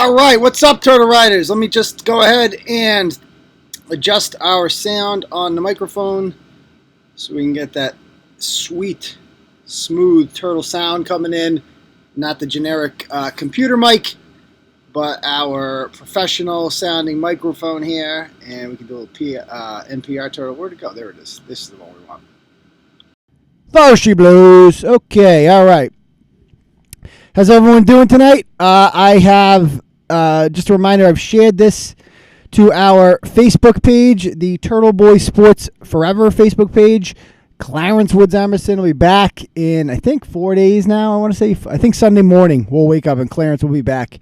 All right, what's up, Turtle Riders? Let me just go ahead and adjust our sound on the microphone so we can get that sweet, smooth turtle sound coming in. Not the generic computer mic, but our professional sounding microphone here. And we can do a little NPR turtle. Where'd it go? There it is. This is the one we want. Varshy Blues. Okay, all right. How's everyone doing tonight? I have just a reminder, I've shared this to our Facebook page, the Turtle Boy Sports Forever Facebook page. Clarence Woods Emerson will be back in, I think, 4 days now. I want to say, I think Sunday morning we'll wake up and Clarence will be back.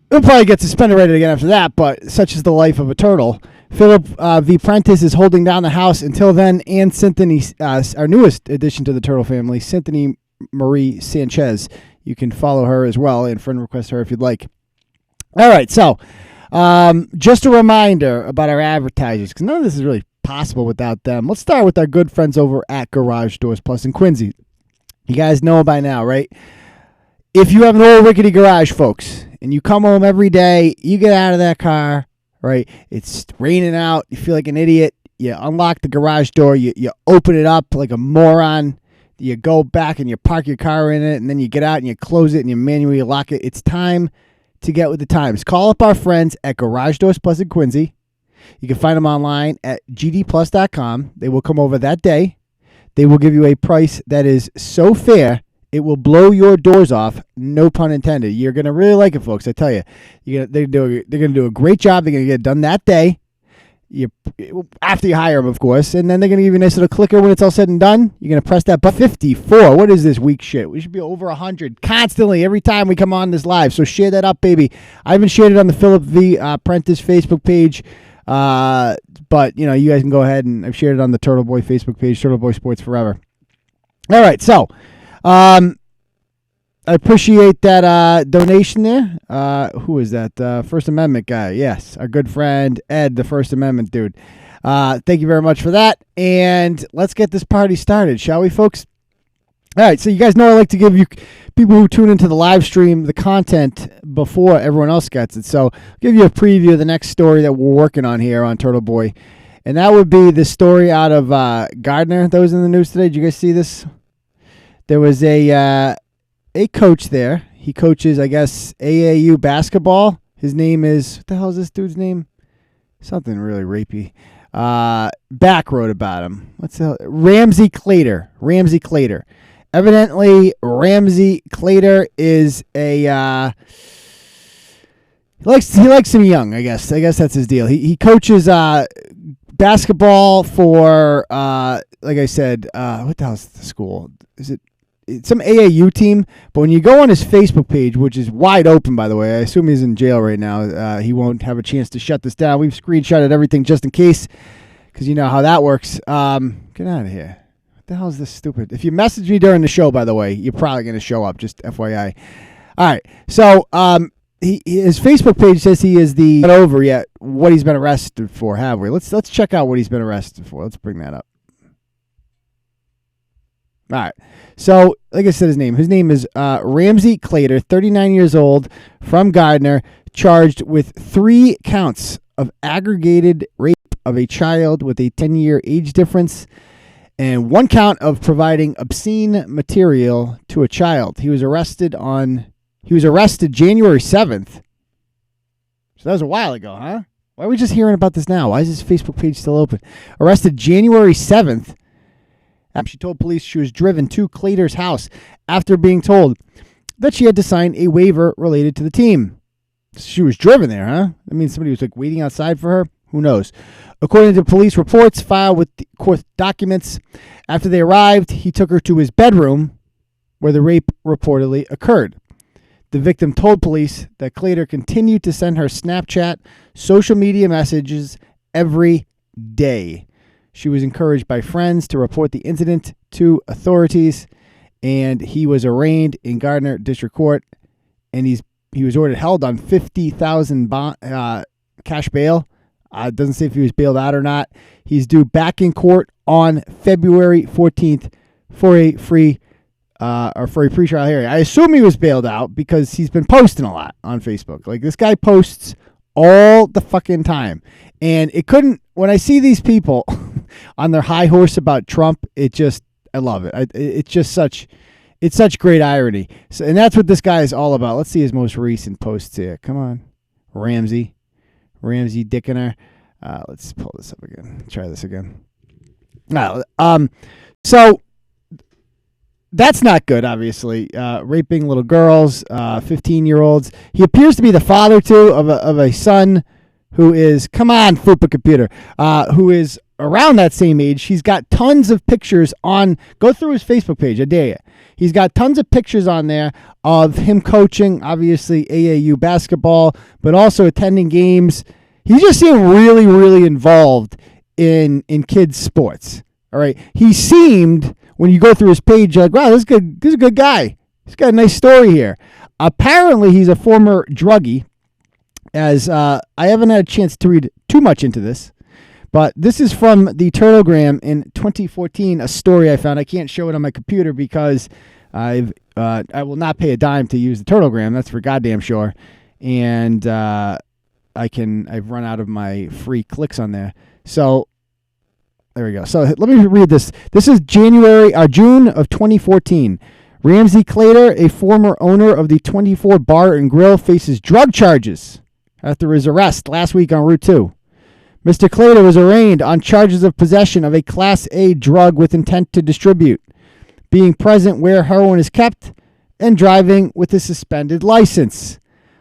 He'll probably get suspended right again after that, but such is the life of a turtle. Philip V. Prentice is holding down the house until then, and Cynthia, our newest addition to the turtle family, Cynthia Marie Sanchez. You can follow her as well and friend request her if you'd like. All right, so just a reminder about our advertisers, because none of this is really possible without them. Let's start with our good friends over at Garage Doors Plus in Quincy. You guys know by now, right? If you have an old rickety garage, folks, and you come home every day, you get out of that car, right? It's raining out. You feel like an idiot. You unlock the garage door. You open it up like a moron. You go back and you park your car in it, and then you get out and you close it and you manually lock it. It's time to get with the times. Call up our friends at Garage Doors Plus in Quincy. You can find them online at gdplus.com. They will come over that day. They will give you a price that is so fair, it will blow your doors off, no pun intended. You're going to really like it, folks. I tell you. They're going to do a great job. They're going to get it done that day. After you hire them, of course, and then they're going to give you a nice little clicker when it's all said and done. You're going to press that button. 54. What is this weak shit? We should be over 100 constantly every time we come on this live. So share that up, baby. I haven't shared it on the Philip V. Prentice Facebook page, but you guys can go ahead and I've shared it on the Turtle Boy Facebook page, Turtle Boy Sports Forever. All right, so I appreciate that donation there. Who is that? First Amendment guy. Yes, our good friend Ed, the First Amendment dude. Thank you very much for that. And let's get this party started, shall we, folks? All right, so you guys know I like to give you people who tune into the live stream the content before everyone else gets it. So I'll give you a preview of the next story that we're working on here on Turtle Boy. And that would be the story out of Gardner that was in the news today. Did you guys see this? There was a coach there. He coaches, I guess, AAU basketball. His name is, what the hell is this dude's name? Something really rapey. Back wrote about him. What's the hell? Ramsey Clater. Ramsey Clater. Evidently, Ramsey Clater is a he likes him young, I guess. I guess that's his deal. He coaches basketball for like I said, what the hell is the school? It's some AAU team, but when you go on his Facebook page, which is wide open, by the way, I assume he's in jail right now. He won't have a chance to shut this down. We've screenshotted everything just in case, because you know how that works. Get out of here. What the hell is this stupid? If you message me during the show, by the way, you're probably going to show up, just FYI. All right, so his Facebook page says he is not over yet what he's been arrested for, have we? Let's check out what he's been arrested for. Let's bring that up. All right. So, like I said, his name is Ramsey Clater, 39 years old, from Gardner, charged with 3 counts of aggravated rape of a child with a 10-year age difference and 1 count of providing obscene material to a child. He was arrested January 7th. So that was a while ago, huh? Why are we just hearing about this now? Why is his Facebook page still open? Arrested January 7th. She told police she was driven to Clater's house after being told that she had to sign a waiver related to the team. She was driven there, huh? I mean, somebody was waiting outside for her? Who knows? According to police reports filed with the court documents, after they arrived, he took her to his bedroom where the rape reportedly occurred. The victim told police that Clater continued to send her Snapchat, social media messages every day. She was encouraged by friends to report the incident to authorities, and he was arraigned in Gardner District Court, and he was held on $50,000 cash bail. It doesn't say if he was bailed out or not. He's due back in court on February 14th for a free or for a pretrial hearing. I assume he was bailed out because he's been posting a lot on Facebook. Like, this guy posts all the fucking time. And it couldn't, when I see these people on their high horse about Trump, I love it. It's such great irony. So, and that's what this guy is all about. Let's see his most recent posts here. Come on. Ramsey Dickener. Let's pull this up again. Try this again. So that's not good, obviously. Raping little girls, 15-year-olds. He appears to be the father, too, of a son who is, come on, Fupa Computer, who is around that same age. He's got tons of pictures go through his Facebook page, I dare you. He's got tons of pictures on there of him coaching, obviously, AAU basketball, but also attending games. He just seemed really, really involved in kids' sports. All right. He seemed, when you go through his page, you're like, wow, this is good. This is a good guy. He's got a nice story here. Apparently, he's a former druggie, as I haven't had a chance to read too much into this. But this is from the Turtlegram in 2014, a story I found. I can't show it on my computer because I will not pay a dime to use the Turtlegram. That's for goddamn sure. And I've run out of my free clicks on there. So there we go. So let me read this. This is June of 2014. Ramsey Clater, a former owner of the 24 Bar and Grill, faces drug charges after his arrest last week on Route 2. Mr. Clater was arraigned on charges of possession of a Class A drug with intent to distribute, being present where heroin is kept, and driving with a suspended license.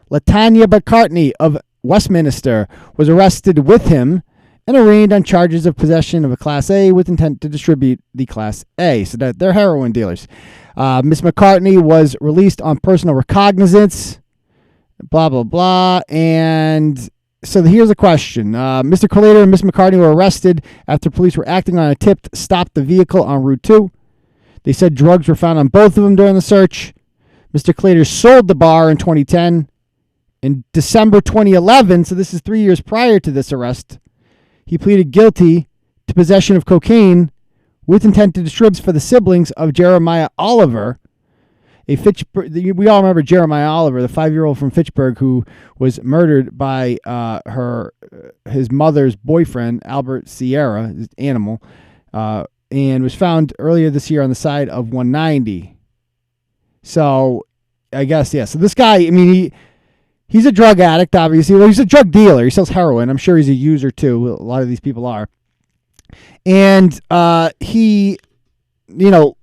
Latanya McCartney of Westminster was arrested with him and arraigned on charges of possession of a Class A with intent to distribute the Class A. So that they're heroin dealers. Miss McCartney was released on personal recognizance, blah, blah, blah. And so here's a question. Mr. Clater and Miss McCartney were arrested after police were acting on a tip to stop the vehicle on Route 2. They said drugs were found on both of them during the search. Mr. Clater sold the bar in 2010. In December 2011, so this is 3 years prior to this arrest, he pleaded guilty to possession of cocaine with intent to distribute for the siblings of Jeremiah Oliver, we all remember Jeremiah Oliver, the 5-year-old from Fitchburg who was murdered by his mother's boyfriend, Albert Sierra, his animal, and was found earlier this year on the side of 190. So I guess, yeah. So this guy, I mean, he's a drug addict, obviously. Well, he's a drug dealer. He sells heroin. I'm sure he's a user, too. A lot of these people are. And he, the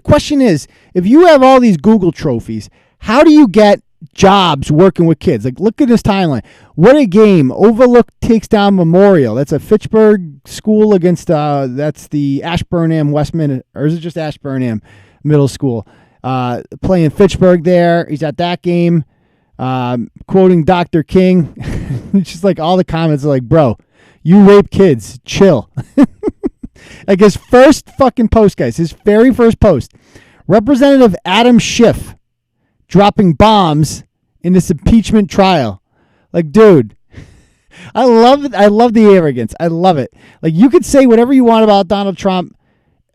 question is, if you have all these Google trophies, how do you get jobs working with kids? Like, look at this timeline. What a game. Overlook takes down Memorial. That's a Fitchburg school against, that's the Ashburnham Westminster, or is it just Ashburnham Middle School? Playing Fitchburg there. He's at that game. Quoting Dr. King. It's just like all the comments are like, bro, you rape kids. Chill. Like his first fucking post, guys. His very first post. Representative Adam Schiff dropping bombs in this impeachment trial. Like, dude, I love it. I love the arrogance. I love it. Like, you could say whatever you want about Donald Trump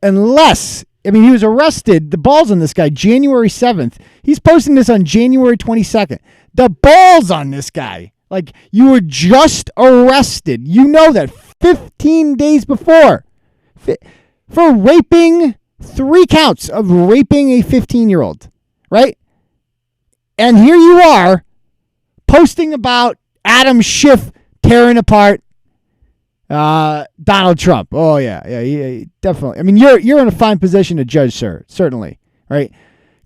unless, I mean, he was arrested. The balls on this guy, January 7th. He's posting this on January 22nd. The balls on this guy. Like, you were just arrested. You know that 15 days before for raping, 3 counts of raping a 15-year-old, right? And here you are posting about Adam Schiff tearing apart Donald Trump. Oh, yeah, definitely. I mean, you're in a fine position to judge, sir, certainly, right?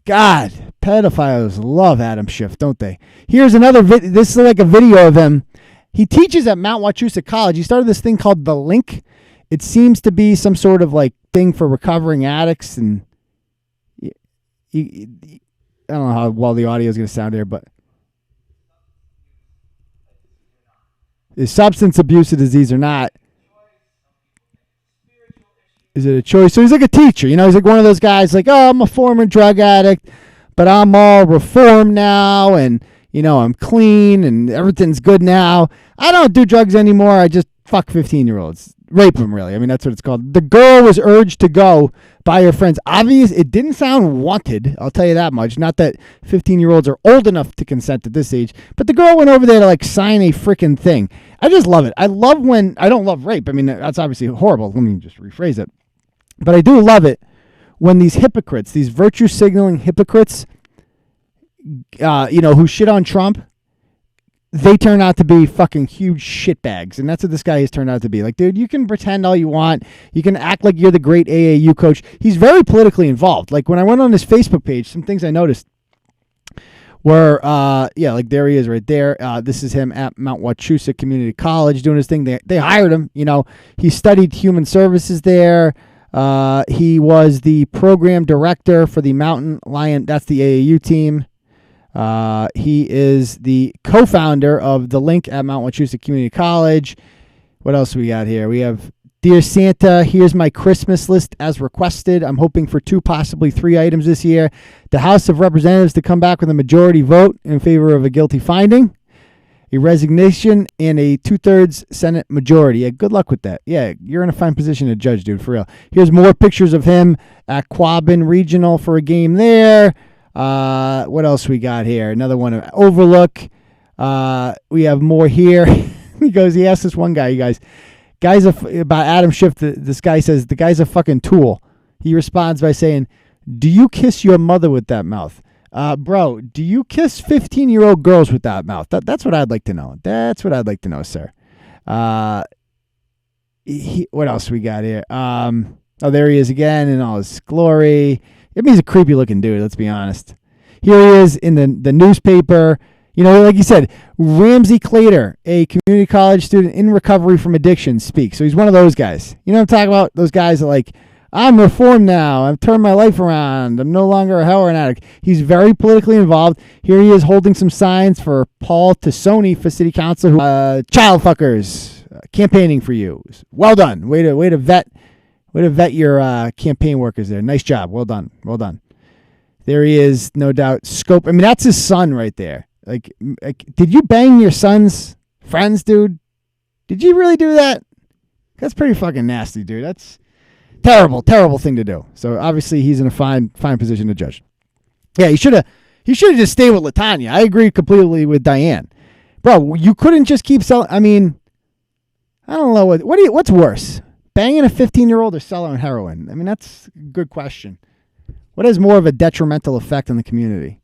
God, pedophiles love Adam Schiff, don't they? Here's another this is like a video of him. He teaches at Mount Wachusett College. He started this thing called The Link. It seems to be some sort of like thing for recovering addicts, and I don't know how well the audio is going to sound here, but is substance abuse a disease or not? Is it a choice? So he's like a teacher, he's like one of those guys like, oh, I'm a former drug addict, but I'm all reformed now, and I'm clean and everything's good now. I don't do drugs anymore. I just fuck 15-year-olds. Rape them, really. I mean, that's what it's called. The girl was urged to go by your friends. Obvious, it didn't sound wanted, I'll tell you that much. Not that 15-year-olds are old enough to consent at this age, but the girl went over there to like sign a freaking thing. I just love it. I love when, I don't love rape. I mean, that's obviously horrible. Let me just rephrase it. But I do love it when these hypocrites, these virtue signaling hypocrites, who shit on Trump, they turn out to be fucking huge shitbags. And that's what this guy has turned out to be. Like, dude, you can pretend all you want. You can act like you're the great AAU coach. He's very politically involved. Like, when I went on his Facebook page, some things I noticed were, like there he is right there. This is him at Mount Wachusett Community College doing his thing. They hired him. He studied human services there. He was the program director for the Mountain Lion. That's the AAU team. He is the co-founder of the Link at Mount Wachusett Community College. What else we got here? We have, Dear Santa, here's my Christmas list as requested. I'm hoping for 2, possibly 3 items this year. The House of Representatives to come back with a majority vote in favor of a guilty finding, a resignation, and a 2/3 Senate majority. Yeah, good luck with that. Yeah, you're in a fine position to judge, dude, for real. Here's more pictures of him at Quabbin Regional for a game there. What else we got here? Another one of Overlook. We have more here. He asked this one guy, you guys, about Adam Schiff. This guy says, the guy's a fucking tool. He responds by saying, do you kiss your mother with that mouth? Bro, do you kiss 15-year-old girls with that mouth? That's what I'd like to know. That's what I'd like to know, sir. What else we got here? There he is again in all his glory. I mean, he's a creepy looking dude, let's be honest. Here he is in the newspaper. Like you said, Ramsey Clater, a community college student in recovery from addiction, speaks. So he's one of those guys. You know what I'm talking about? Those guys that like, I'm reformed now. I've turned my life around. I'm no longer a heroin addict. He's very politically involved. Here he is holding some signs for Paul Tassoni for city council. Child fuckers, campaigning for you. Well done. Way to vet your campaign workers there. Nice job. Well done. There he is, no doubt. Scope. I mean, that's his son right there. Like, did you bang your son's friends, dude? Did you really do that? That's pretty fucking nasty, dude. That's terrible thing to do. So obviously he's in a fine position to judge. Yeah, he should have just stayed with LaTanya. I agree completely with Diane. Bro, you couldn't just keep selling. I mean, I don't know what's worse. Banging a 15-year-old or selling heroin? I mean, that's a good question. What has more of a detrimental effect on the community?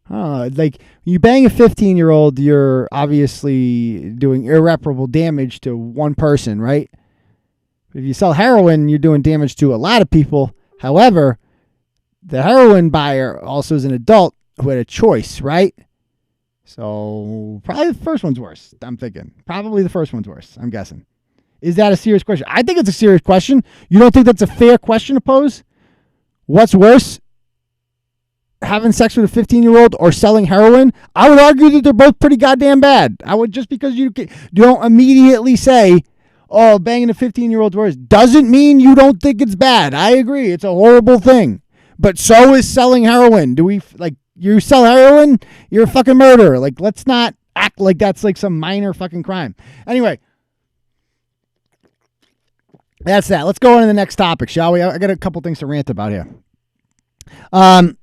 Like, you bang a 15-year-old, you're obviously doing irreparable damage to one person, right? If you sell heroin, you're doing damage to a lot of people. However, the heroin buyer also is an adult who had a choice, right? So probably the first one's worse, I'm thinking. Probably the first one's worse, I'm guessing. Is that a serious question? I think it's a serious question. You don't think that's a fair question to pose? What's worse, having sex with a 15-year-old or selling heroin? I would argue that they're both pretty goddamn bad. I would, just because you don't immediately say, oh, banging a 15-year-old worse, doesn't mean you don't think it's bad. I agree. It's a horrible thing. But so is selling heroin. You sell heroin, you're a fucking murderer. Like, let's not act like that's like some minor fucking crime. Anyway, that's that. Let's go on to the next topic, shall we? I got a couple things to rant about here. I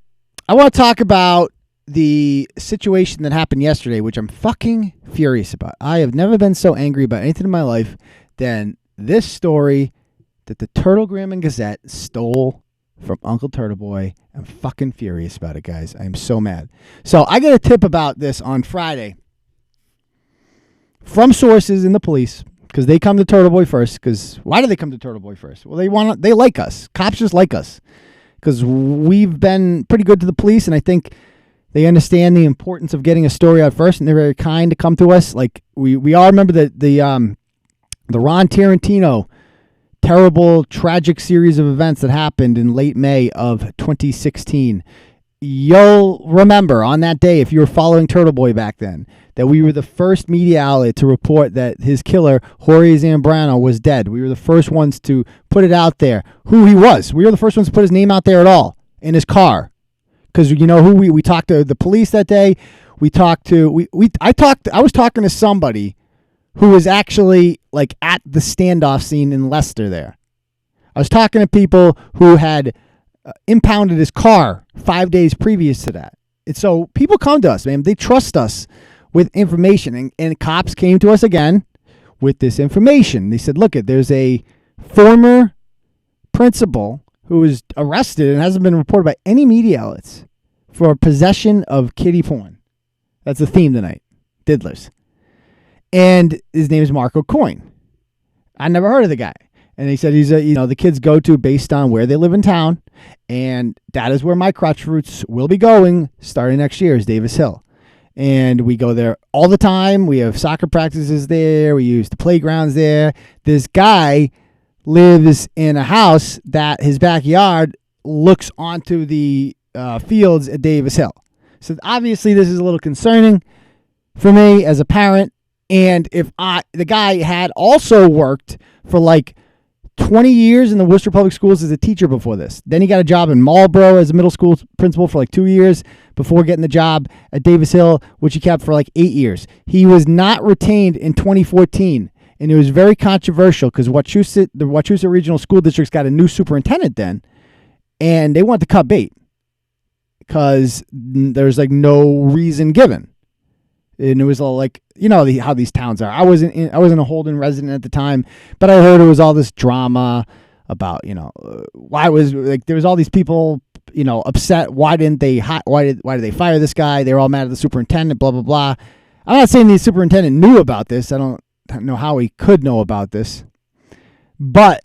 want to talk about the situation that happened yesterday, which I'm fucking furious about. I have never been so angry about anything in my life than this story that the Turtlegram and Gazette stole from Uncle Turtle Boy. I'm fucking furious about it, guys. I am so mad. So I got a tip about this on Friday from sources in the police, because they come to Turtle Boy first. Because why do they come to Turtle Boy first? Well, they like us. Cops just like us, because we've been pretty good to the police, and I think they understand the importance of getting a story out first, and they're very kind to come to us. Like, we all remember the Ron Tarantino terrible, tragic series of events that happened in late May of 2016. You'll remember on that day, if you were following Turtle Boy back then, that we were the first media outlet to report that his killer, Jorge Zambrano, was dead. We were the first ones to put it out there, who he was. We were the first ones to put his name out there at all, in his car. Because you know who we talked to the police that day. I was talking to somebody who was actually like at the standoff scene in Leicester there. I was talking to people who had impounded his car 5 days previous to that. And so people come to us, man. They trust us with information. And cops came to us again with this information. They said, look, there's a former principal who was arrested and hasn't been reported by any media outlets for possession of kiddie porn. That's the theme tonight. Diddlers. And his name is Marco Coyne. I never heard of the guy. And he said he's the kids go to based on where they live in town. And that is where my crotch roots will be going starting next year is Davis Hill. And we go there all the time. We have soccer practices there. We use the playgrounds there. This guy lives in a house that his backyard looks onto the fields at Davis Hill. So obviously this is a little concerning for me as a parent. And if the guy had also worked for like 20 years in the Worcester Public Schools as a teacher before this. Then he got a job in Marlboro as a middle school principal for like 2 years before getting the job at Davis Hill, which he kept for like 8 years. He was not retained in 2014, and it was very controversial because the Wachusett Regional School District's got a new superintendent then, and they wanted to cut bait because there's like no reason given. And it was all like, how these towns are. I wasn't a Holden resident at the time, but I heard it was all this drama about, why was like there was all these people, upset. Why did they fire this guy? They were all mad at the superintendent. Blah blah blah. I'm not saying the superintendent knew about this. I don't know how he could know about this, but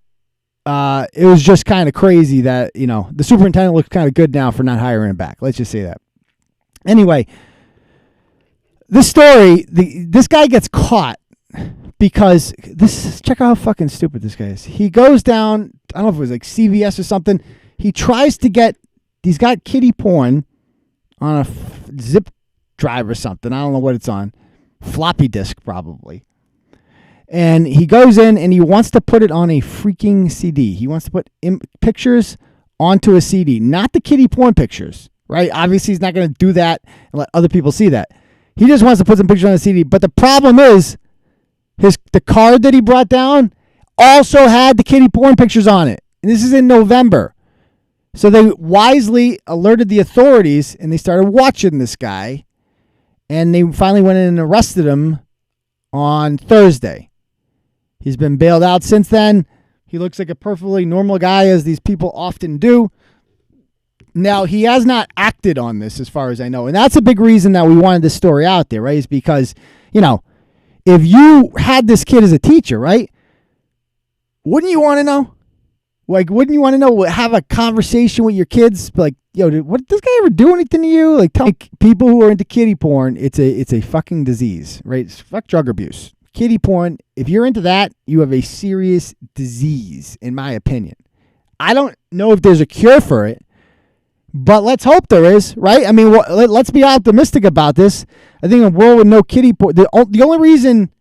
it was just kind of crazy that the superintendent looks kind of good now for not hiring him back. Let's just say that. Anyway. This story, this guy gets caught because check out how fucking stupid this guy is. He goes down, I don't know if it was like CVS or something. He's got kiddie porn on a zip drive or something. I don't know what it's on. Floppy disk probably. And he goes in and he wants to put it on a freaking CD. He wants to put pictures onto a CD, not the kiddie porn pictures, right? Obviously he's not going to do that and let other people see that. He just wants to put some pictures on the CD. But the problem is, the card that he brought down also had the kiddie porn pictures on it. And this is in November. So they wisely alerted the authorities, and they started watching this guy. And they finally went in and arrested him on Thursday. He's been bailed out since then. He looks like a perfectly normal guy, as these people often do. Now, he has not acted on this as far as I know. And that's a big reason that we wanted this story out there, right? Is because, if you had this kid as a teacher, right? Wouldn't you want to know? Like, wouldn't you want to know, have a conversation with your kids? Like, did this guy ever do anything to you? Like, tell people who are into kiddie porn, it's a fucking disease, right? It's fuck drug abuse. Kiddie porn, if you're into that, you have a serious disease, in my opinion. I don't know if there's a cure for it. But let's hope there is, right? I mean, let's be optimistic about this. I think in a world with no kiddie porn, the only reason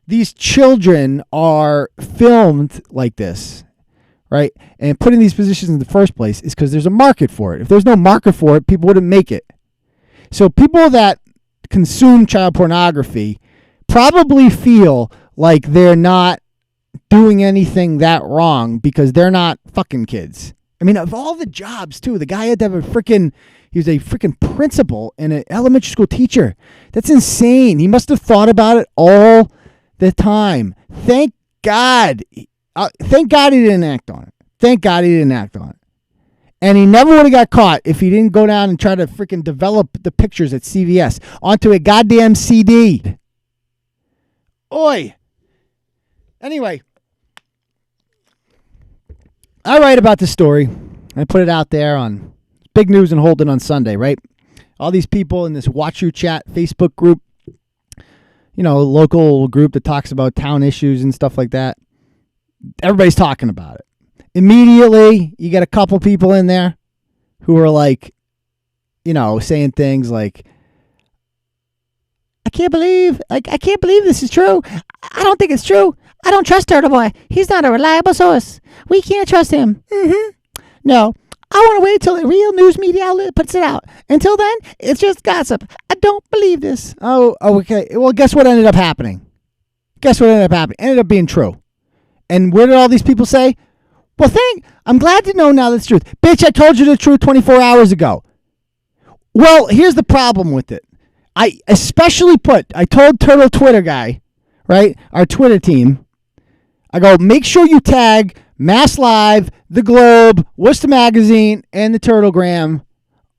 these children are filmed like this, right, and put in these positions in the first place is because there's a market for it. If there's no market for it, people wouldn't make it. So people that consume child pornography probably feel like they're not doing anything that wrong because they're not fucking kids. I mean, of all the jobs, too, the guy had to have he was a freaking principal and an elementary school teacher. That's insane. He must have thought about it all the time. Thank God. Thank God he didn't act on it. And he never would have got caught if he didn't go down and try to freaking develop the pictures at CVS onto a goddamn CD. Oi. Anyway. I write about this story. I put it out there on Big News and Holden on Sunday, right? All these people in this Watch You Chat Facebook group, a local group that talks about town issues and stuff like that. Everybody's talking about it. Immediately, you get a couple people in there who are like, saying things like, I can't believe this is true. I don't think it's true. I don't trust Turtle Boy. He's not a reliable source. We can't trust him. No. I want to wait till a real news media outlet puts it out. Until then, it's just gossip. I don't believe this. Oh, okay. Well, guess what ended up happening? Ended up being true. And where did all these people say? Well, I'm glad to know now that's the truth. Bitch, I told you the truth 24 hours ago. Well, here's the problem with it. I told Turtle Twitter guy, right, our Twitter team, I go, make sure you tag Mass Live, The Globe, Worcester Magazine, and the Turtlegram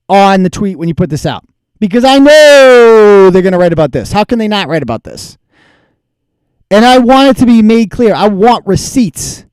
on the tweet when you put this out. Because I know they're going to write about this. How can they not write about this? And I want it to be made clear. I want receipts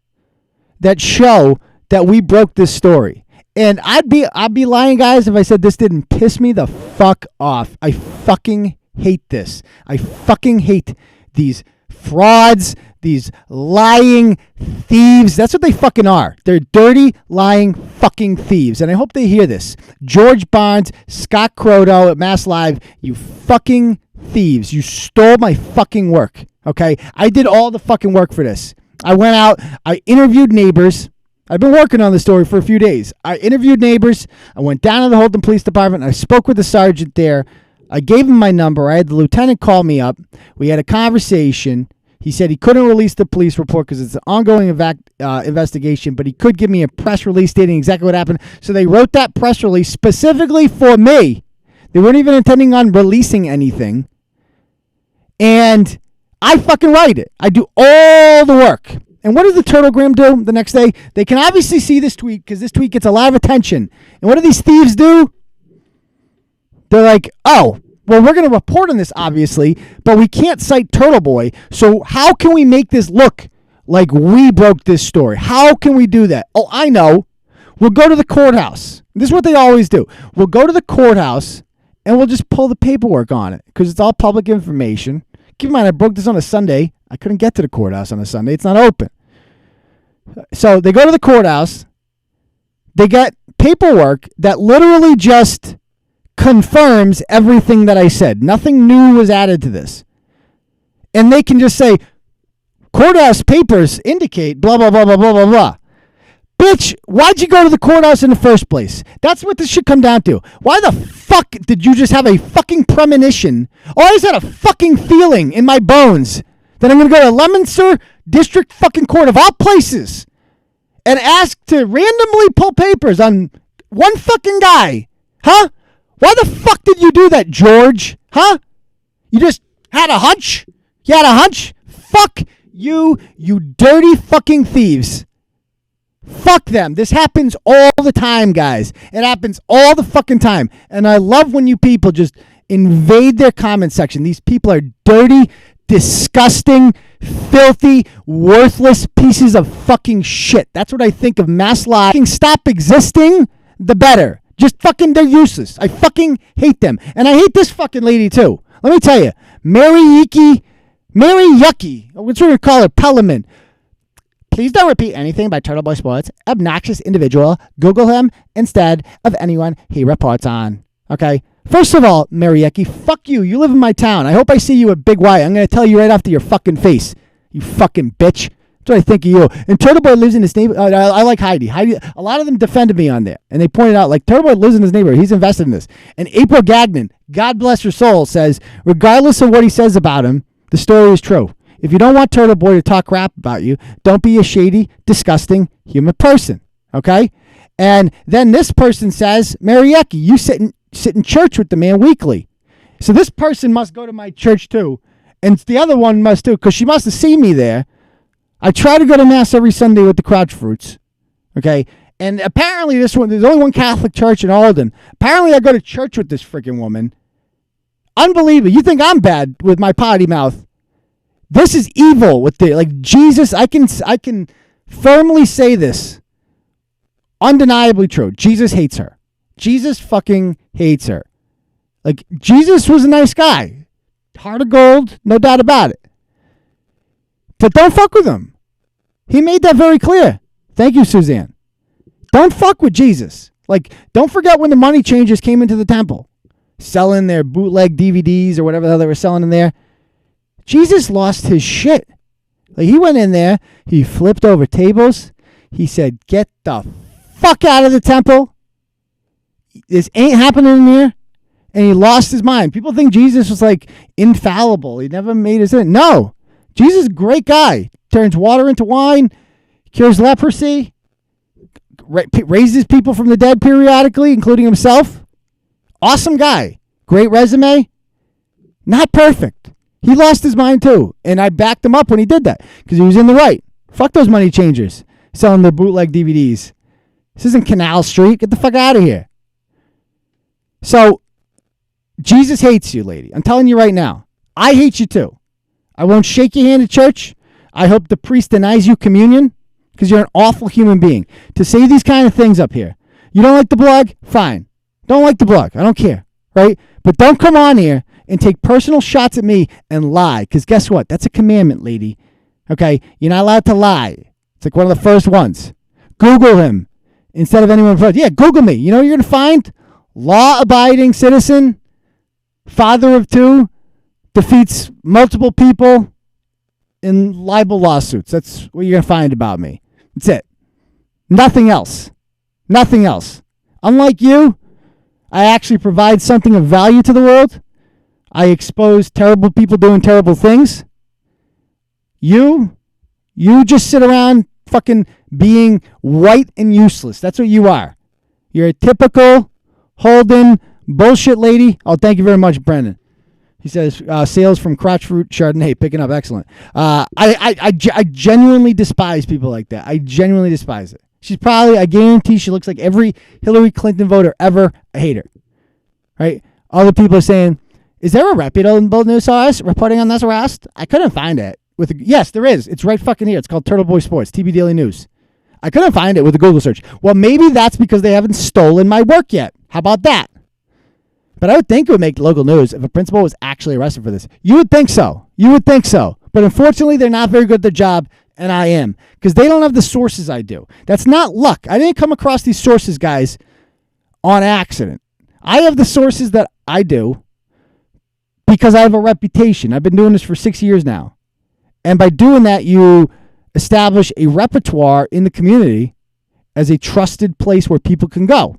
that show that we broke this story. And I'd be lying, guys, if I said this didn't piss me the fuck off. I fucking hate this. I fucking hate these frauds, these lying thieves. That's what they fucking are. They're dirty, lying fucking thieves. And I hope they hear this. George Barnes, Scott Croto at Mass Live, you fucking thieves. You stole my fucking work. Okay? I did all the fucking work for this. I went out, I interviewed neighbors. I've been working on the story for a few days. I interviewed neighbors. I went down to the Holden Police Department. I spoke with the sergeant there. I gave him my number. I had the lieutenant call me up. We had a conversation. He said he couldn't release the police report because it's an ongoing investigation, but he could give me a press release stating exactly what happened. So they wrote that press release specifically for me. They weren't even intending on releasing anything. And I fucking write it. I do all the work. And what does the Turtlegram do the next day? They can obviously see this tweet because this tweet gets a lot of attention. And what do these thieves do? They're like, oh, well, we're going to report on this, obviously, but we can't cite Turtle Boy. So how can we make this look like we broke this story? How can we do that? Oh, I know. We'll go to the courthouse. This is what they always do. We'll go to the courthouse and we'll just pull the paperwork on it because it's all public information. Keep in mind, I broke this on a Sunday. I couldn't get to the courthouse on a Sunday. It's not open. So they go to the courthouse. They get paperwork that literally just confirms everything that I said. Nothing new was added to this. And they can just say, courthouse papers indicate blah, blah, blah, blah, blah, blah, blah. Bitch, why'd you go to the courthouse in the first place? That's what this should come down to. Why the fuck did you just have a fucking premonition? Or I just had a fucking feeling in my bones that I'm going to go to Leominster District fucking Court of all places and ask to randomly pull papers on one fucking guy. Huh? Why the fuck did you do that, George? Huh? You just had a hunch? You had a hunch? Fuck you, you dirty fucking thieves. Fuck them. This happens all the time, guys. It happens all the fucking time. And I love when you people just invade their comment section. These people are dirty, disgusting, filthy, worthless pieces of fucking shit. That's what I think of Mass Live. Fucking stop existing, the better. Just fucking, they're useless. I fucking hate them. And I hate this fucking lady too. Let me tell you, Mary Yucky, what's we call her, Pellerman. Please don't repeat anything by Turtle Boy Sports. Obnoxious individual. Google him instead of anyone he reports on. Okay? First of all, Mariecki, fuck you. You live in my town. I hope I see you at Big Y. I'm going to tell you right off to your fucking face. You fucking bitch. That's what I think of you. And Turtle Boy lives in his neighborhood. I like Heidi. A lot of them defended me on there. And they pointed out, like, Turtle Boy lives in his neighborhood. He's invested in this. And April Gagnon, God bless her soul, says, regardless of what he says about him, the story is true. If you don't want Turtle Boy to talk crap about you, don't be a shady, disgusting human person. Okay? And then this person says, Mariecki, you sit in church with the man weekly. So this person must go to my church too. And the other one must too, because she must have seen me there. I try to go to Mass every Sunday with the Crouch Fruits. Okay? And apparently there's only one Catholic church in Alden. Apparently I go to church with this freaking woman. Unbelievable. You think I'm bad with my potty mouth. This is evil with the, like, Jesus. I can firmly say this. Undeniably true. Jesus hates her. Jesus fucking hates her. Like, Jesus was a nice guy. Heart of gold, no doubt about it. But don't fuck with him. He made that very clear. Thank you, Suzanne. Don't fuck with Jesus. Like, don't forget when the money changers came into the temple, selling their bootleg DVDs or whatever the hell they were selling in there. Jesus lost his shit. Like, he went in there, he flipped over tables. He said, get the fuck out of the temple. This ain't happening in here. And he lost his mind. People think Jesus was like infallible. He never made his sin. No. Jesus is a great guy. Turns water into wine. Cures leprosy. raises people from the dead periodically, including himself. Awesome guy. Great resume. Not perfect. He lost his mind too. And I backed him up when he did that because he was in the right. Fuck those money changers selling their bootleg DVDs. This isn't Canal Street. Get the fuck out of here. So, Jesus hates you, lady. I'm telling you right now. I hate you too. I won't shake your hand at church. I hope the priest denies you communion because you're an awful human being. To say these kind of things up here. You don't like the blog? Fine. Don't like the blog. I don't care. Right? But don't come on here and take personal shots at me and lie. Because guess what? That's a commandment, lady. Okay? You're not allowed to lie. It's like one of the first ones. Google him instead of anyone else. Yeah, Google me. You know what you're going to find? Law-abiding citizen, father of two, defeats multiple people in libel lawsuits. That's what you're going to find about me. That's it. Nothing else. Nothing else. Unlike you, I actually provide something of value to the world. I expose terrible people doing terrible things. You just sit around fucking being white and useless. That's what you are. You're a typical Holden bullshit lady. Oh, thank you very much, Brendan. He says, sales from crotch fruit Chardonnay picking up. Excellent. I genuinely despise people like that. I genuinely despise it. She's probably, I guarantee she looks like every Hillary Clinton voter ever. I hate her. Right? Other people are saying, is there a reputable news source reporting on this arrest? I couldn't find it. Yes, there is. It's right fucking here. It's called Turtle Boy Sports, TB Daily News. I couldn't find it with a Google search. Well, maybe that's because they haven't stolen my work yet. How about that? But I would think it would make local news if a principal was actually arrested for this. You would think so. You would think so. But unfortunately, they're not very good at their job, and I am. Because they don't have the sources I do. That's not luck. I didn't come across these sources, guys, on accident. I have the sources that I do because I have a reputation. I've been doing this for 6 years now. And by doing that, you establish a repertoire in the community as a trusted place where people can go.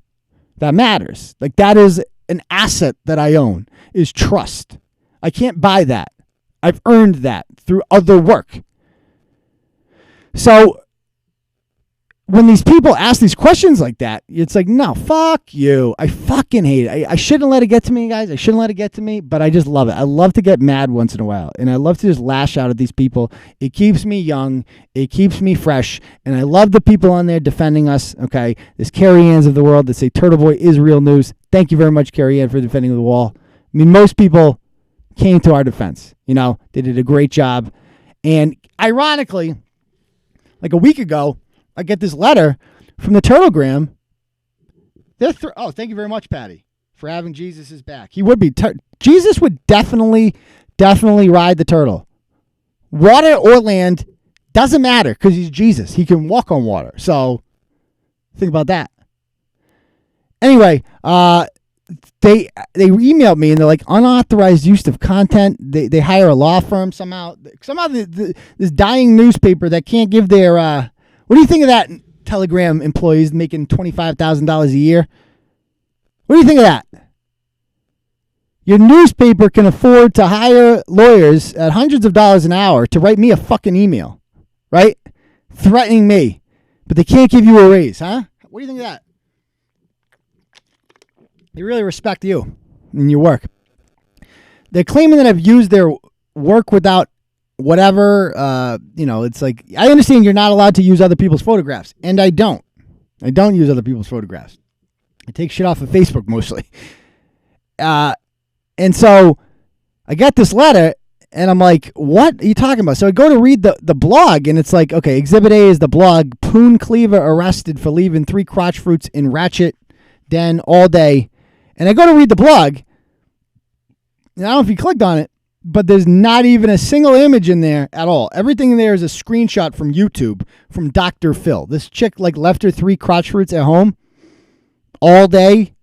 That matters. Like, that is an asset that I own, is trust. I can't buy that. I've earned that through other work. So when these people ask these questions like that, it's like, no, fuck you. I fucking hate it. I shouldn't let it get to me, guys. I shouldn't let it get to me, but I just love it. I love to get mad once in a while, and I love to just lash out at these people. It keeps me young. It keeps me fresh, and I love the people on there defending us, okay? This Carrie Ann's of the world that say Turtle Boy is real news. Thank you very much, Carrie Ann, for defending the wall. I mean, most people came to our defense. You know, they did a great job. And ironically, like a week ago, I get this letter from the Turtlegram. Oh, thank you very much, Patty, for having Jesus' back. He would be. Jesus would definitely ride the turtle. Water or land, doesn't matter because he's Jesus. He can walk on water. So think about that. Anyway, they emailed me and they're like, unauthorized use of content. They hire a law firm somehow. This dying newspaper that can't give their what do you think of that? Telegram employees making $25,000 a year. What do you think of that? Your newspaper can afford to hire lawyers at hundreds of dollars an hour to write me a fucking email, right? Threatening me, but they can't give you a raise, huh? What do you think of that? They really respect you and your work. They're claiming that I've used their work without whatever, it's like, I understand you're not allowed to use other people's photographs, and I don't use other people's photographs. I take shit off of Facebook mostly. And so I got this letter and I'm like, what are you talking about? So I go to read the blog and it's like, okay, Exhibit A is the blog. Poon Cleaver arrested for leaving 3 crotch fruits in Ratchet Den all day. And I go to read the blog. And I don't know if you clicked on it, but there's not even a single image in there at all. Everything in there is a screenshot from YouTube from Dr. Phil. This chick like left her 3 crotch fruits at home all day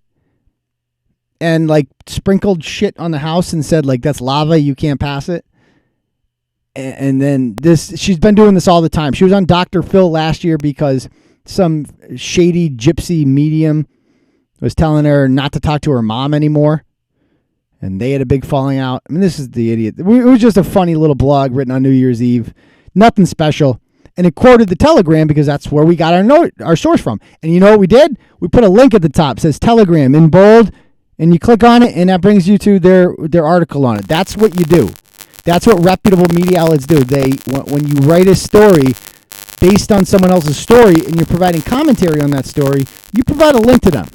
and like sprinkled shit on the house and said like, that's lava, you can't pass it. And then she's been doing this all the time. She was on Dr. Phil last year because some shady gypsy medium was telling her not to talk to her mom anymore. And they had a big falling out. I mean, this is the idiot. It was just a funny little blog written on New Year's Eve. Nothing special. and it quoted the Telegram because that's where we got our source from. And you know what we did? We put a link at the top, it says Telegram in bold, and you click on it, and that brings you to their article on it. That's what you do. That's what reputable media outlets do. When you write a story based on someone else's story and you're providing commentary on that story, you provide a link to them.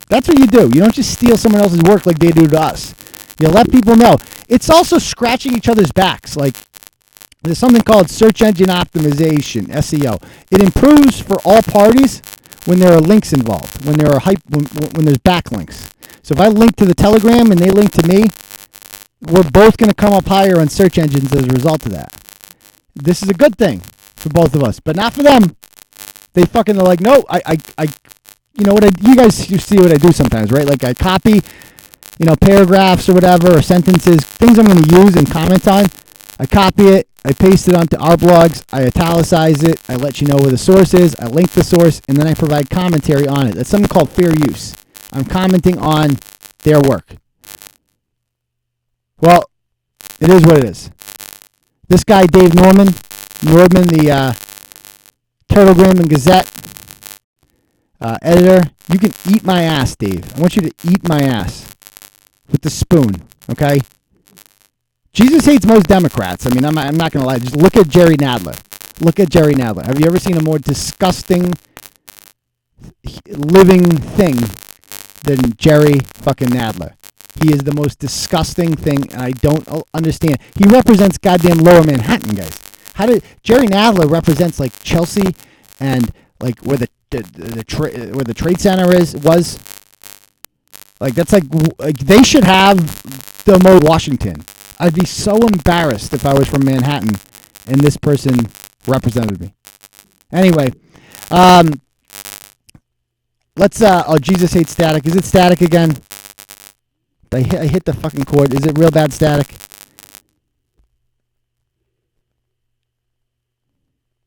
That's what you do. You don't just steal someone else's work like they do to us. You let people know. It's also scratching each other's backs. Like, there's something called search engine optimization, SEO. It improves for all parties when there are links involved, when there's backlinks. So if I link to the Telegram and they link to me, we're both going to come up higher on search engines as a result of that. This is a good thing for both of us, but not for them. They fucking are like, no, you know what you guys see what I do sometimes, right? Like I copy, paragraphs or whatever, or sentences, things I'm going to use and comment on. I copy it, I paste it onto our blogs, I italicize it, I let you know where the source is, I link the source, and then I provide commentary on it. That's something called fair use. I'm commenting on their work. Well, it is what it is. This guy, Dave Nordman, the Turtlegram and Gazette editor, you can eat my ass, Dave. I want you to eat my ass with the spoon, okay? Jesus hates most Democrats. I mean, I'm not going to lie. Just look at Jerry Nadler. Look at Jerry Nadler. Have you ever seen a more disgusting living thing than Jerry fucking Nadler? He is the most disgusting thing, and I don't understand. He represents goddamn Lower Manhattan, guys. Jerry Nadler represents like Chelsea and like where the Trade Center was. Like that's like they should have the mode Washington. I'd be so embarrassed if I was from Manhattan and this person represented me. Anyway, let's. Oh, Jesus hates static. Is it static again? I hit the fucking cord. Is it real bad static?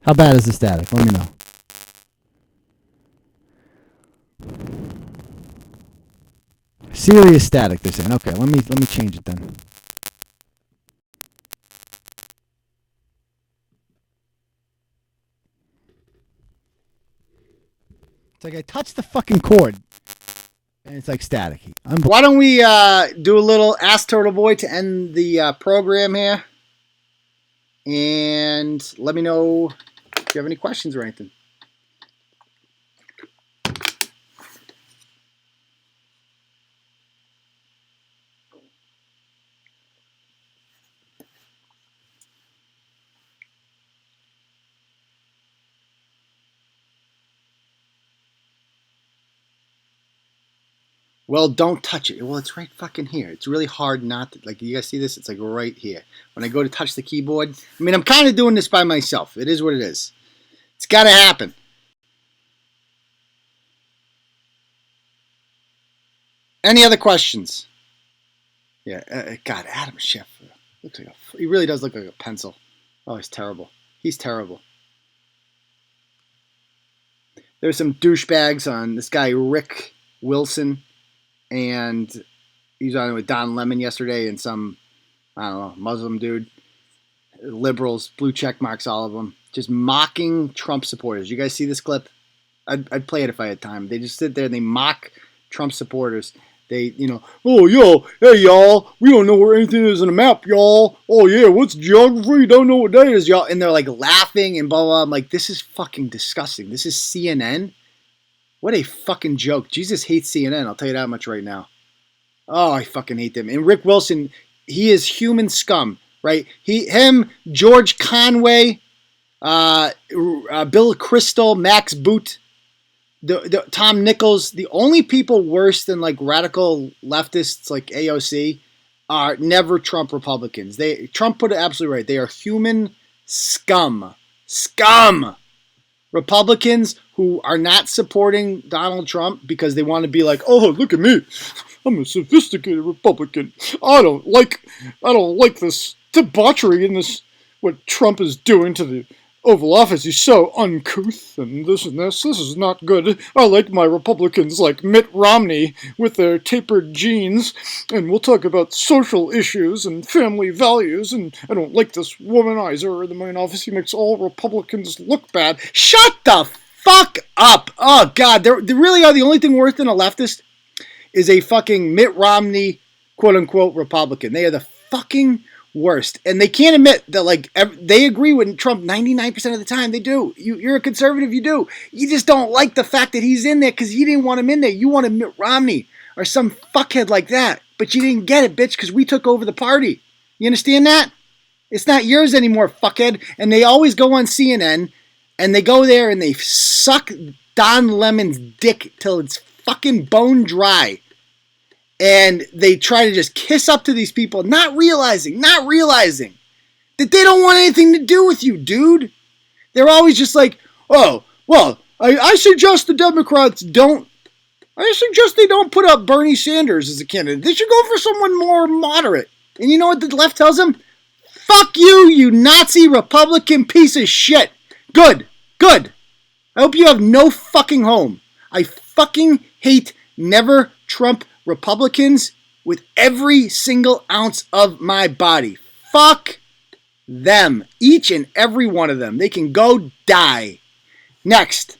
How bad is the static? Let me know. Serious static, they're saying. Okay, let me change it then. It's like I touched the fucking cord, and it's like static. Why don't we do a little Ask Turtle Boy to end the program here? And let me know if you have any questions or anything. Well, don't touch it. Well, it's right fucking here. It's really hard not to. Like, you guys see this? It's like right here. When I go to touch the keyboard. I mean, I'm kind of doing this by myself. It is what it is. It's got to happen. Any other questions? Yeah, God, Adam Schiff. Looks like he really does look like a pencil. Oh, he's terrible. He's terrible. There's some douchebags on this guy, Rick Wilson. And he was on with Don Lemon yesterday and some, I don't know, Muslim dude. Liberals, blue check marks, all of them. Just mocking Trump supporters. You guys see this clip? I'd play it if I had time. They just sit there and they mock Trump supporters. They, oh, yo, hey, y'all, we don't know where anything is on the map, y'all. Oh, yeah, what's geography? Don't know what that is, y'all. And they're like laughing and blah, blah, blah. I'm like, this is fucking disgusting. This is CNN. What a fucking joke. Jesus hates CNN. I'll tell you that much right now. Oh, I fucking hate them. And Rick Wilson, he is human scum, right? Him, George Conway, Bill Kristol, Max Boot, Tom Nichols. The only people worse than like radical leftists like AOC are never Trump Republicans. Trump put it absolutely right. They are human scum. Scum! Republicans who are not supporting Donald Trump because they want to be like, oh, look at me. I'm a sophisticated Republican. I don't like this debauchery and this what Trump is doing to the Oval Office is so uncouth and this and this. This is not good. I like my Republicans like Mitt Romney with their tapered jeans, and we'll talk about social issues and family values, and I don't like this womanizer in the main office. He makes all Republicans look bad. Shut the fuck up! Oh, God, they really are the only thing worse than a leftist is a fucking Mitt Romney, quote-unquote, Republican. They are the fucking worst. And they can't admit that, like, they agree with Trump 99% of the time. They do. You're a conservative, you do. You just don't like the fact that he's in there because you didn't want him in there. You wanted Mitt Romney or some fuckhead like that. But you didn't get it, bitch, because we took over the party. You understand that? It's not yours anymore, fuckhead. And they always go on CNN, and they go there and they suck Don Lemon's dick till it's fucking bone dry. And they try to just kiss up to these people, not realizing that they don't want anything to do with you, dude. They're always just like, oh, well, I suggest the Democrats don't. I suggest they don't put up Bernie Sanders as a candidate. They should go for someone more moderate. And you know what the left tells them? Fuck you, you Nazi Republican piece of shit. Good. I hope you have no fucking home. I fucking hate never Trump Republicans with every single ounce of my body. Fuck them. Each and every one of them. They can go die. Next.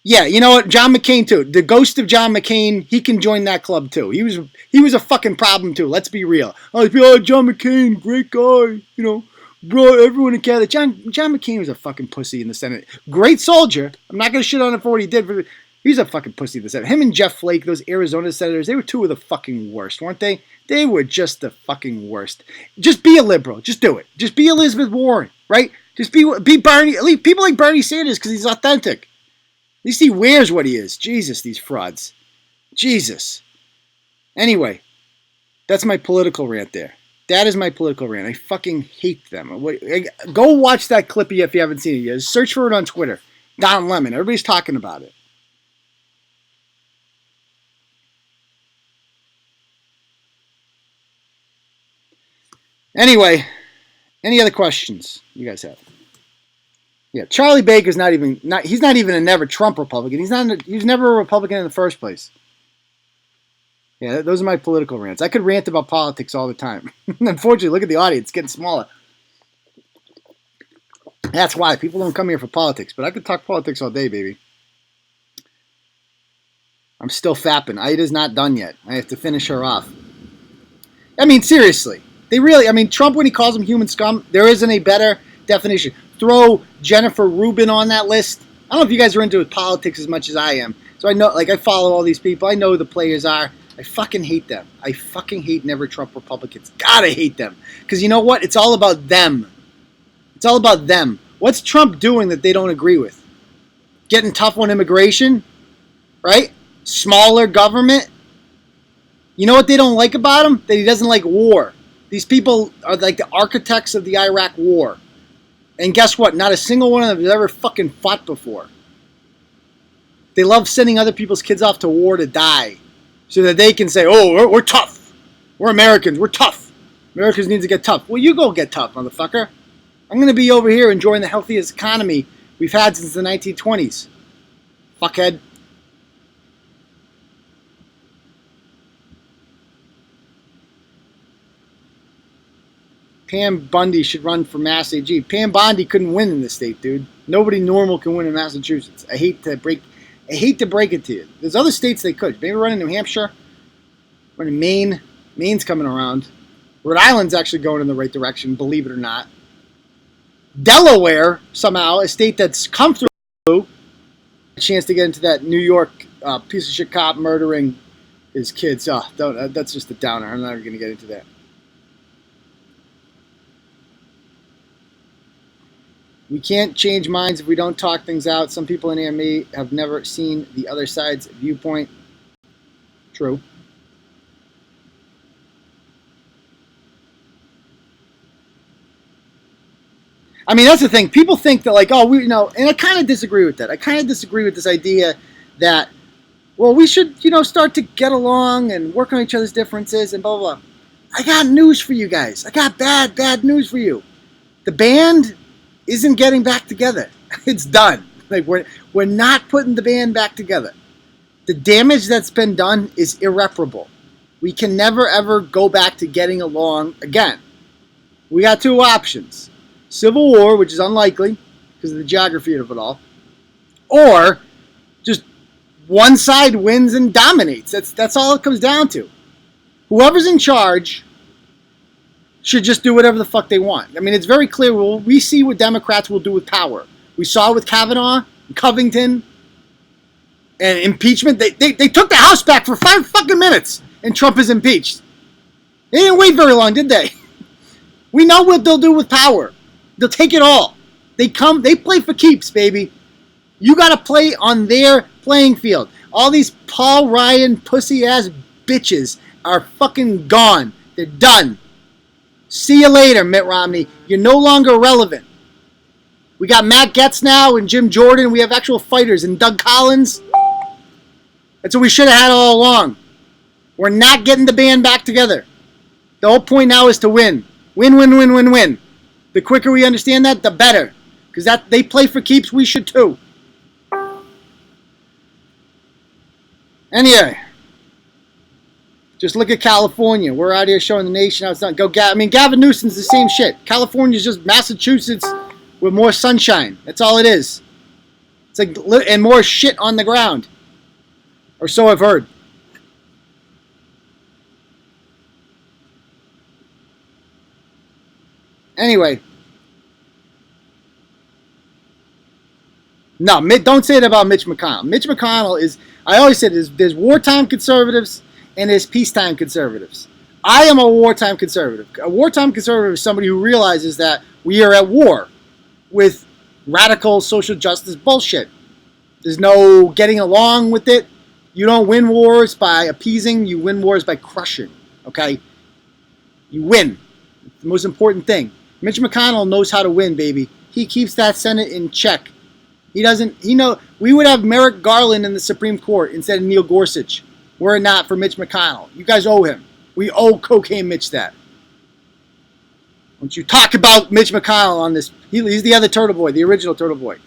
Yeah, you know what? John McCain too. The ghost of John McCain, he can join that club too. He was a fucking problem too. Let's be real. Oh, John McCain, great guy. You know, brought everyone together. John McCain was a fucking pussy in the Senate. Great soldier. I'm not gonna shit on him for what he did. He's a fucking pussy in the Senate. Him and Jeff Flake, those Arizona senators, they were two of the fucking worst, weren't they? They were just the fucking worst. Just be a liberal. Just do it. Just be Elizabeth Warren, right? Just be Bernie. At least people like Bernie Sanders because he's authentic. At least he wears what he is. Jesus, these frauds. Jesus. Anyway, that's my political rant there. That is my political rant. I fucking hate them. Go watch that clip if you haven't seen it yet. Search for it on Twitter. Don Lemon. Everybody's talking about it. Anyway, any other questions you guys have? Yeah, Charlie Baker's he's not even a never Trump Republican. He's never a Republican in the first place. Yeah, those are my political rants. I could rant about politics all the time. Unfortunately, look at the audience, it's getting smaller. That's why people don't come here for politics, but I could talk politics all day, baby. I'm still fapping. Ida's not done yet. I have to finish her off. I mean, seriously. Trump, when he calls them human scum, there isn't a better definition. Throw Jennifer Rubin on that list. I don't know if you guys are into politics as much as I am. So I know, I follow all these people. I know who the players are. I fucking hate them. I fucking hate never Trump Republicans. God, I hate them. Because you know what? It's all about them. It's all about them. What's Trump doing that they don't agree with? Getting tough on immigration, right? Smaller government. You know what they don't like about him? That he doesn't like war. These people are like the architects of the Iraq war. And guess what? Not a single one of them has ever fucking fought before. They love sending other people's kids off to war to die. So that they can say, oh, we're tough. We're Americans. We're tough. Americans need to get tough. Well, you go get tough, motherfucker. I'm going to be over here enjoying the healthiest economy we've had since the 1920s. Fuckhead. Pam Bundy should run for Mass AG. Pam Bondi couldn't win in this state, dude. Nobody normal can win in Massachusetts. I hate to break it to you. There's other states they could. Maybe run in New Hampshire. Run in Maine. Maine's coming around. Rhode Island's actually going in the right direction, believe it or not. Delaware, somehow, a state that's comfortable, a chance to get into that New York piece of shit cop murdering his kids. Oh, that's just a downer. I'm not even going to get into that. We can't change minds if we don't talk things out. Some people in AME have never seen the other side's viewpoint. True. I mean, that's the thing. People think that, like, and I kind of disagree with that. I kind of disagree with this idea that, well, we should, start to get along and work on each other's differences and blah, blah, blah. I got news for you guys. I got bad news for you. The band isn't getting back together. It's done. Like we're not putting the band back together. The damage that's been done is irreparable. We can never ever go back to getting along again. We got two options. Civil war, which is unlikely because of the geography of it all, or just one side wins and dominates. That's all it comes down to. Whoever's in charge should just do whatever the fuck they want. I mean, it's very clear. We see what Democrats will do with power. We saw it with Kavanaugh, Covington, and impeachment. They took the House back for 5 fucking minutes, and Trump is impeached. They didn't wait very long, did they? We know what they'll do with power. They'll take it all. They play for keeps, baby. You got to play on their playing field. All these Paul Ryan pussy-ass bitches are fucking gone. They're done. See you later, Mitt Romney. You're no longer relevant. We got Matt Gaetz now and Jim Jordan. We have actual fighters. And Doug Collins. That's what we should have had all along. We're not getting the band back together. The whole point now is to win. Win, win, win, win, win. The quicker we understand that, the better. Because that they play for keeps, we should too. Anyway, just look at California. We're out here showing the nation how it's done. Gavin Newsom's the same shit. California's just Massachusetts with more sunshine. That's all it is. It's like, and more shit on the ground. Or so I've heard. Anyway. No, don't say it about Mitch McConnell. Mitch McConnell is, I always said, there's wartime conservatives and there's peacetime conservatives. I am a wartime conservative. A wartime conservative is somebody who realizes that we are at war with radical social justice bullshit. There's no getting along with it. You don't win wars by appeasing. You win wars by crushing. Okay? You win. It's the most important thing. Mitch McConnell knows how to win, baby. He keeps that Senate in check. We would have Merrick Garland in the Supreme Court instead of Neil Gorsuch were it not for Mitch McConnell. You guys owe him. We owe Cocaine Mitch that. Don't you talk about Mitch McConnell on this. He's the other Turtle Boy, the original Turtle Boy.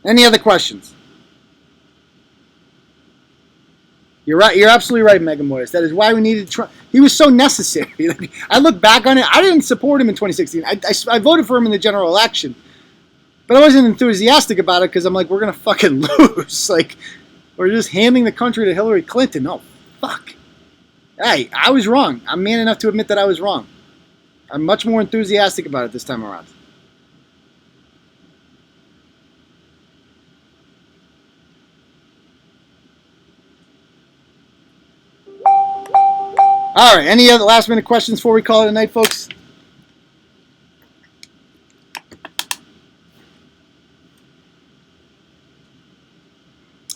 Any other questions? You're right. You're absolutely right, Megan Morris. That is why we needed Trump. He was so necessary. I look back on it. I didn't support him in 2016. I voted for him in the general election, but I wasn't enthusiastic about it because I'm like, we're gonna fucking lose. Like, we're just handing the country to Hillary Clinton. Oh, fuck. Hey, I was wrong. I'm man enough to admit that I was wrong. I'm much more enthusiastic about it this time around. All right, any other last-minute questions before we call it a night, folks?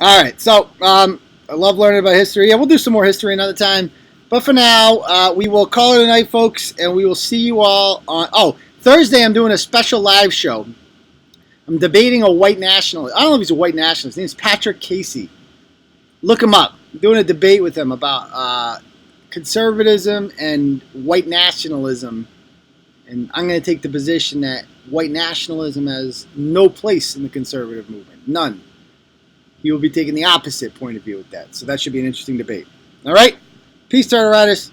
All right, so I love learning about history. Yeah, we'll do some more history another time. But for now, we will call it a night, folks, and we will see you all on... Oh, Thursday I'm doing a special live show. I'm debating a white nationalist. I don't know if he's a white nationalist. His name's Patrick Casey. Look him up. I'm doing a debate with him about... conservatism and white nationalism, and I'm going to take the position that white nationalism has no place in the conservative movement. None. He will be taking the opposite point of view with that, so that should be an interesting debate. All right? Peace, Turtle Riders.